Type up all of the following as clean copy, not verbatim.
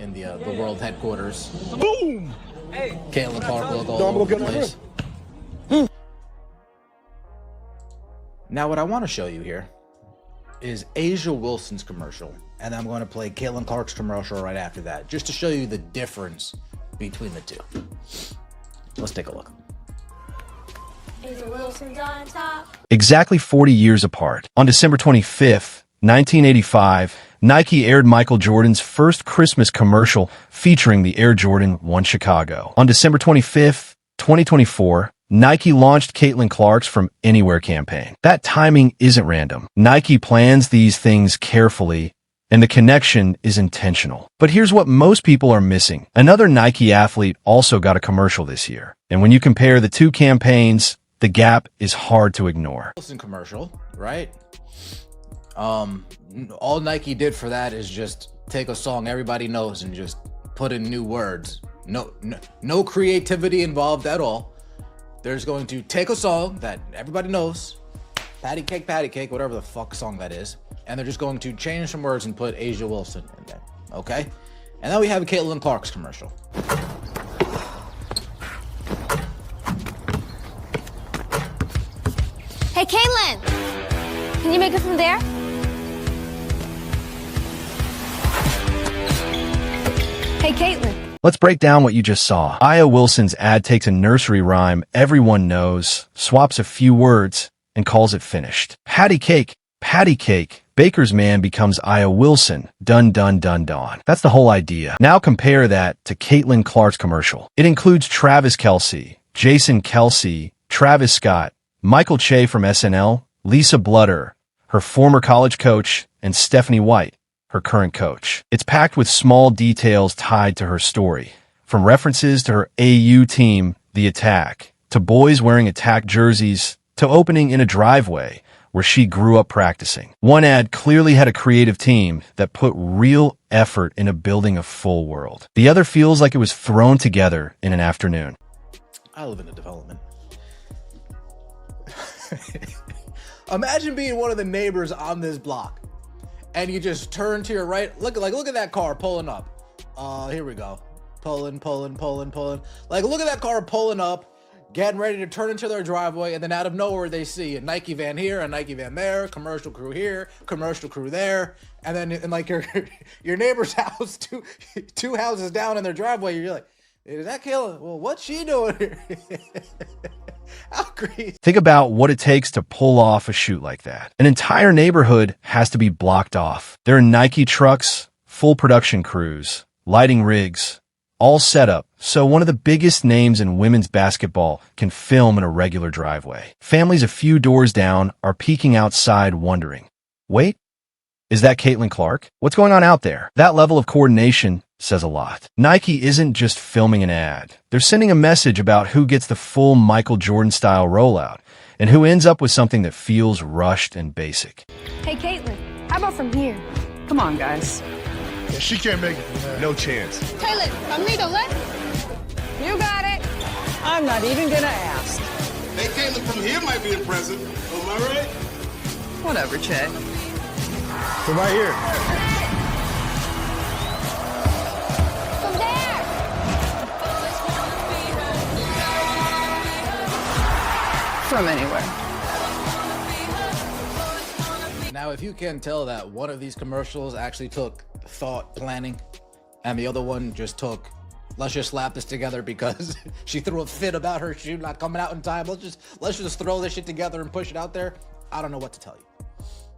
in the world headquarters. Boom! Hey, Caitlin Clark look all No, I'm over gonna the get place. Now, what I want to show you here is Asia Wilson's commercial, and I'm going to play Caitlin Clark's commercial right after that, just to show you the difference between the two. Let's take a look. Asia Wilson's on top. Exactly 40 years apart, on December 25th, 1985, Nike aired Michael Jordan's first Christmas commercial featuring the Air Jordan 1 Chicago. On December 25th, 2024, Nike launched Caitlin Clark's From Anywhere campaign. That timing isn't random. Nike plans these things carefully, and the connection is intentional. But here's what most people are missing. Another Nike athlete also got a commercial this year. And when you compare the two campaigns, the gap is hard to ignore. Wilson commercial, right? All Nike did for that is just take a song everybody knows and just put in new words. No creativity involved at all. They're just going to take a song that everybody knows, patty cake, whatever the fuck song that is, and they're just going to change some words and put Asia Wilson in there, okay? And then we have Caitlin Clark's commercial. Hey, Caitlin! Can you make it from there? Hey, Caitlin. Let's break down what you just saw. Aya Wilson's ad takes a nursery rhyme everyone knows, swaps a few words, and calls it finished. Patty cake, baker's man becomes Aya Wilson. Dun, dun, dun, dun. That's the whole idea. Now compare that to Caitlin Clark's commercial. It includes Travis Kelce, Jason Kelce, Travis Scott, Michael Che from SNL, Lisa Bludder, her former college coach, and Stephanie White, her current coach. It's packed with small details tied to her story, from references to her AU team, The Attack, to boys wearing Attack jerseys, to opening in a driveway where she grew up practicing. One ad clearly had a creative team that put real effort into building a full world. The other feels like it was thrown together in an afternoon. I live in a development. Imagine being one of the neighbors on this block, and you just turn to your right. Look at that car pulling up. Here we go. Pulling. Like, look at that car pulling up, getting ready to turn into their driveway, and then out of nowhere they see a Nike van here, a Nike van there, commercial crew here, commercial crew there, and then in like your neighbor's house, two houses down in their driveway, you're like, is that Kayla? Well, what's she doing here? How crazy. Think about what it takes to pull off a shoot like that. An entire neighborhood has to be blocked off. There are Nike trucks, full production crews, lighting rigs, all set up so one of the biggest names in women's basketball can film in a regular driveway. Families a few doors down are peeking outside wondering, wait, is that Caitlin Clark? What's going on out there? That level of coordination says a lot. Nike isn't just filming an ad. They're sending a message about who gets the full Michael Jordan-style rollout and who ends up with something that feels rushed and basic. Hey, Caitlin, how about from here? Come on, guys. Yeah, she can't make it from there. No chance. Caitlin, conmigo, let's. You got it. I'm not even gonna ask. Hey, Caitlin from here might be impressive. Am I right? Whatever, Chet. From right here. From there! From anywhere. Now, if you can tell that one of these commercials actually took thought planning, and the other one just took, let's just slap this together because she threw a fit about her shoe not coming out in time. Let's just throw this shit together and push it out there. I don't know what to tell you.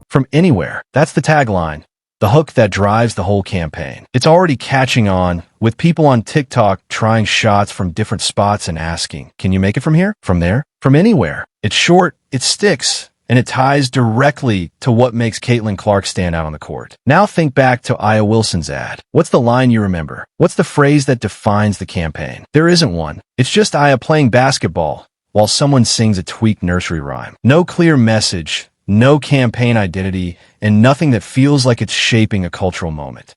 From anywhere. That's the tagline, the hook that drives the whole campaign. It's already catching on, with people on TikTok trying shots from different spots and asking, can you make it from here? From there? From anywhere? It's short, it sticks, and it ties directly to what makes Caitlin Clark stand out on the court. Now think back to Aya Wilson's ad. What's the line you remember? What's the phrase that defines the campaign? There isn't one. It's just Aya playing basketball while someone sings a tweaked nursery rhyme. No clear message, no campaign identity, and nothing that feels like it's shaping a cultural moment.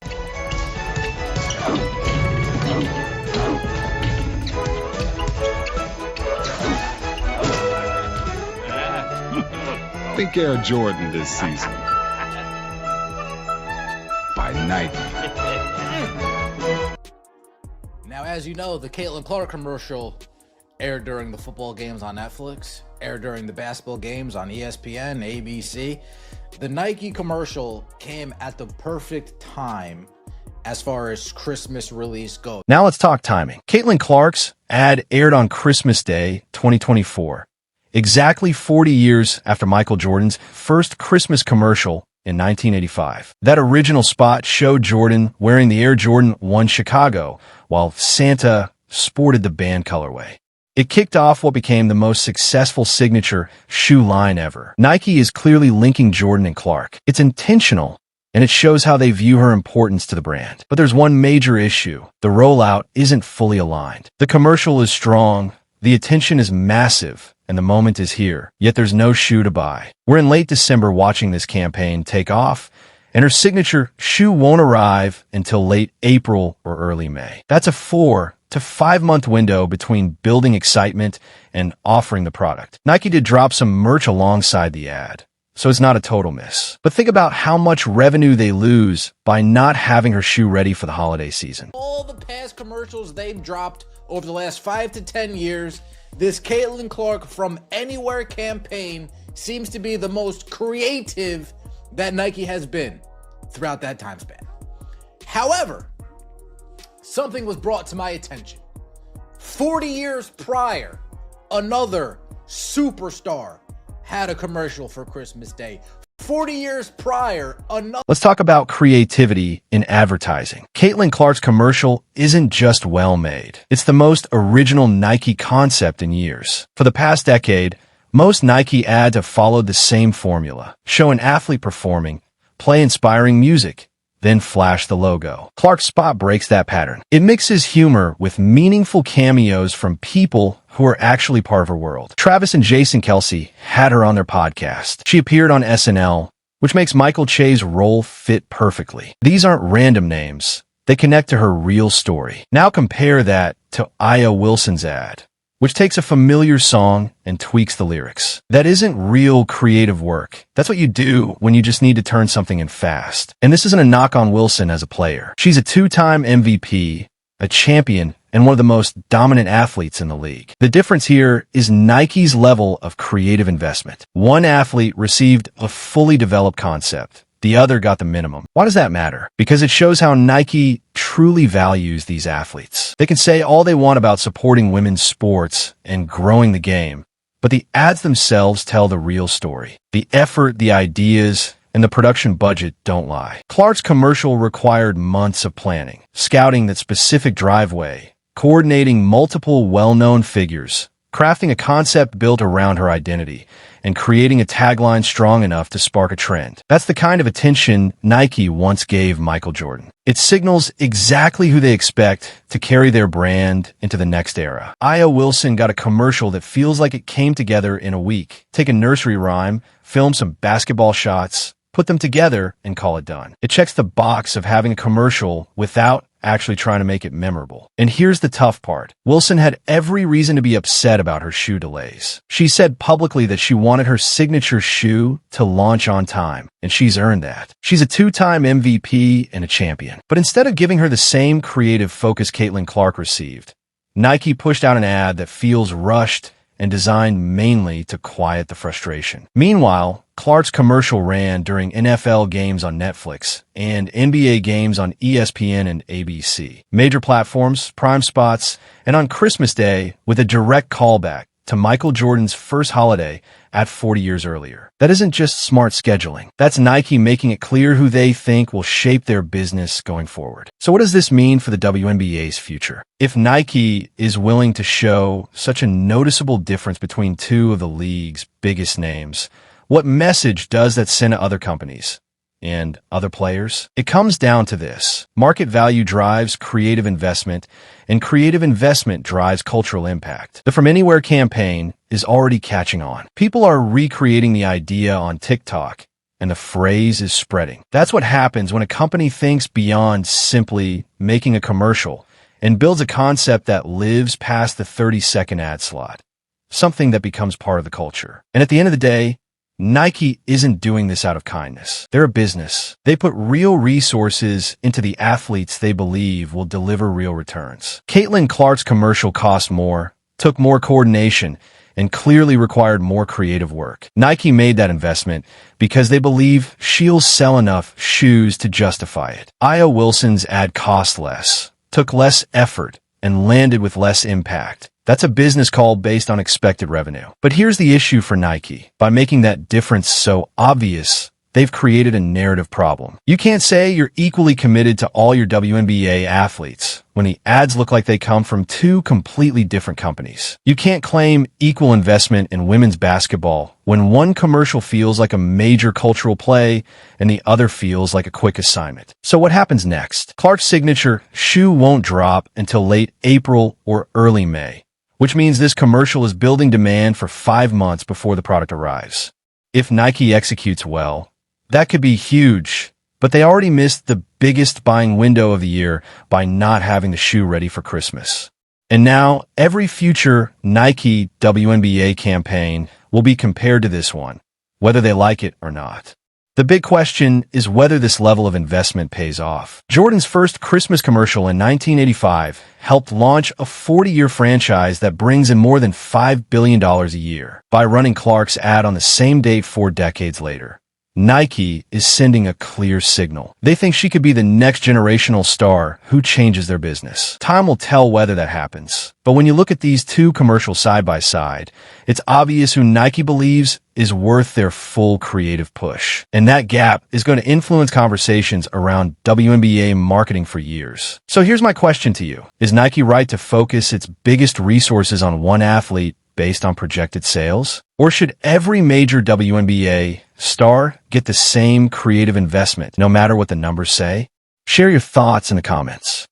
Think Air Jordan this season. By Nike. Now, as you know, the Caitlin Clark commercial aired during the football games on Netflix, aired during the basketball games on ESPN, ABC. The Nike commercial came at the perfect time as far as Christmas release goes. Now let's talk timing. Caitlin Clark's ad aired on Christmas Day, 2024, exactly 40 years after Michael Jordan's first Christmas commercial in 1985. That original spot showed Jordan wearing the Air Jordan 1 Chicago, while Santa sported the band colorway. It kicked off what became the most successful signature shoe line ever. Nike is clearly linking Jordan and Clark. It's intentional, and it shows how they view her importance to the brand. But there's one major issue. The rollout isn't fully aligned. The commercial is strong, the attention is massive, and the moment is here. Yet there's no shoe to buy. We're in late December watching this campaign take off, and her signature shoe won't arrive until late April or early May. That's a 4 to 5 month window between building excitement and offering the product. Nike did drop some merch alongside the ad, so it's not a total miss. But think about how much revenue they lose by not having her shoe ready for the holiday season. All the past commercials they've dropped over the last 5 to 10 years, this Caitlin Clark From Anywhere campaign seems to be the most creative that Nike has been throughout that time span. However, something was brought to my attention. 40 years prior, another superstar had a commercial for Christmas Day. 40 years prior, another... Let's talk about creativity in advertising. Caitlin Clark's commercial isn't just well-made. It's the most original Nike concept in years. For the past decade, most Nike ads have followed the same formula. Show an athlete performing, play inspiring music, then flash the logo. Clark's spot breaks that pattern. It mixes humor with meaningful cameos from people who are actually part of her world. Travis and Jason Kelce had her on their podcast. She appeared on SNL, which makes Michael Che's role fit perfectly. These aren't random names. They connect to her real story. Now compare that to Aya Wilson's ad, which takes a familiar song and tweaks the lyrics. That isn't real creative work. That's what you do when you just need to turn something in fast. And this isn't a knock on Wilson as a player. She's a 2-time MVP, a champion, and one of the most dominant athletes in the league. The difference here is Nike's level of creative investment. One athlete received a fully developed concept. The other got the minimum. Why does that matter? Because it shows how Nike truly values these athletes. They can say all they want about supporting women's sports and growing the game, but the ads themselves tell the real story. The effort, the ideas, and the production budget don't lie. Clark's commercial required months of planning, scouting that specific driveway, coordinating multiple well-known figures, crafting a concept built around her identity, and creating a tagline strong enough to spark a trend. That's the kind of attention Nike once gave Michael Jordan. It signals exactly who they expect to carry their brand into the next era. Aya Wilson got a commercial that feels like it came together in a week. Take a nursery rhyme, film some basketball shots, put them together, and call it done. It checks the box of having a commercial without actually trying to make it memorable. And here's the tough part. Wilson had every reason to be upset about her shoe delays. She said publicly that she wanted her signature shoe to launch on time, and she's earned that. She's a 2-time MVP and a champion. But instead of giving her the same creative focus Caitlin Clark received, Nike pushed out an ad that feels rushed and designed mainly to quiet the frustration. Meanwhile, Clark's commercial ran during NFL games on Netflix and NBA games on ESPN and ABC, major platforms, prime spots, and on Christmas Day with a direct callback to Michael Jordan's first holiday at 40 years earlier. That isn't just smart scheduling. That's Nike making it clear who they think will shape their business going forward. So what does this mean for the WNBA's future? If Nike is willing to show such a noticeable difference between two of the league's biggest names, what message does that send to other companies and other players? It comes down to this. Market value drives creative investment, and creative investment drives cultural impact. The From Anywhere campaign is already catching on. People are recreating the idea on TikTok, and the phrase is spreading. That's what happens when a company thinks beyond simply making a commercial and builds a concept that lives past the 30-second ad slot, something that becomes part of the culture. And at the end of the day, Nike isn't doing this out of kindness. They're a business. They put real resources into the athletes they believe will deliver real returns. Caitlin Clark's commercial cost more, took more coordination, and clearly required more creative work. Nike made that investment because they believe she'll sell enough shoes to justify it. Aya Wilson's ad cost less, took less effort, and landed with less impact. That's a business call based on expected revenue. But here's the issue for Nike. By making that difference so obvious, they've created a narrative problem. You can't say you're equally committed to all your WNBA athletes when the ads look like they come from two completely different companies. You can't claim equal investment in women's basketball when one commercial feels like a major cultural play and the other feels like a quick assignment. So what happens next? Clark's signature shoe won't drop until late April or early May, which means this commercial is building demand for 5 months before the product arrives. If Nike executes well, that could be huge, but they already missed the biggest buying window of the year by not having the shoe ready for Christmas. And now, every future Nike WNBA campaign will be compared to this one, whether they like it or not. The big question is whether this level of investment pays off. Jordan's first Christmas commercial in 1985 helped launch a 40-year franchise that brings in more than $5 billion a year. By running Clark's ad on the same date 4 decades later, Nike is sending a clear signal. They think she could be the next generational star who changes their business. Time will tell whether that happens. But when you look at these two commercials side by side, it's obvious who Nike believes is worth their full creative push. And that gap is going to influence conversations around WNBA marketing for years. So here's my question to you. Is Nike right to focus its biggest resources on one athlete based on projected sales? Or should every major WNBA star get the same creative investment, no matter what the numbers say? Share your thoughts in the comments.